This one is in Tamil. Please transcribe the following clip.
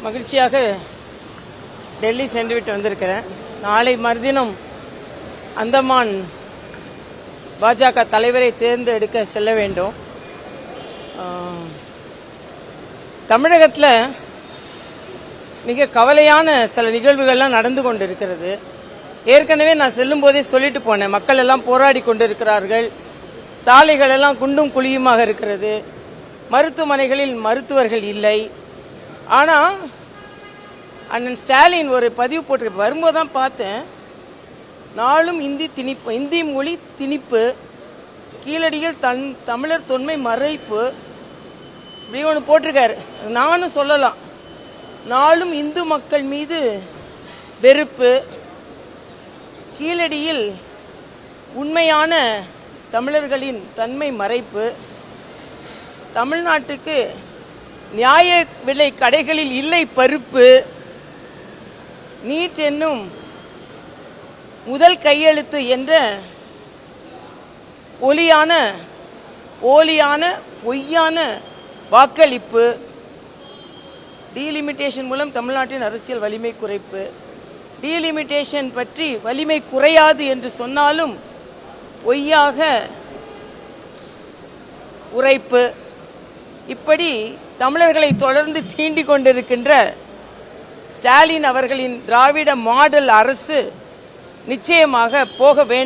மகிழ்ச்சியாக டெல்லி சென்றுவிட்டு வந்திருக்கிறேன். நாளை மறுதினம் அந்தமான் பாஜக தலைவரை தேர்ந்தெடுக்க செல்ல வேண்டும். தமிழகத்தில் மிக கவலையான சில நிகழ்வுகள்லாம் நடந்து கொண்டிருக்கிறது. ஏற்கனவே நான் செல்லும் போதே சொல்லிட்டு போனேன், மக்கள் எல்லாம் போராடி கொண்டிருக்கிறார்கள், சாலைகள் எல்லாம் குண்டும் குழியுமாக இருக்கிறது, மருத்துவமனைகளில் மருத்துவர்கள் இல்லை. ஆனா அண்ணன் ஸ்டாலின் ஒரு பதிவு போட்டு வரும்போது தான் பார்த்தேன், நாளும் இந்தி மொழி திணிப்பு, கீழடியில் தமிழர் தொன்மை மறைப்பு, இப்படி ஒன்று போட்டிருக்காரு. நானும் சொல்லலாம், நாளும் இந்து மக்கள் மீது வெறுப்பு, கீழடியில் உண்மையான தமிழர்களின் தன்மை மறைப்பு, தமிழ்நாட்டுக்கு நியாய விலை கடைகளில் இல்லை பருப்பு, நீட் என்னும் முதல் கையெழுத்து என்ற போலியான பொய்யான வாக்களிப்பு, டீலிமிட்டேஷன் மூலம் தமிழ்நாட்டின் அரசியல் வலிமை குறைப்பு, டீலிமிட்டேஷன் பற்றி வலிமை குறையாது என்று சொன்னாலும் பொய்யாக உரைப்பு, இப்படி தமிழர்களை தொடர்ந்து தீண்டிக் கொண்டிருக்கின்ற ஸ்டாலின் அவர்களின் திராவிட மாடல் அரசு நிச்சயமாக போக வேண்டும்.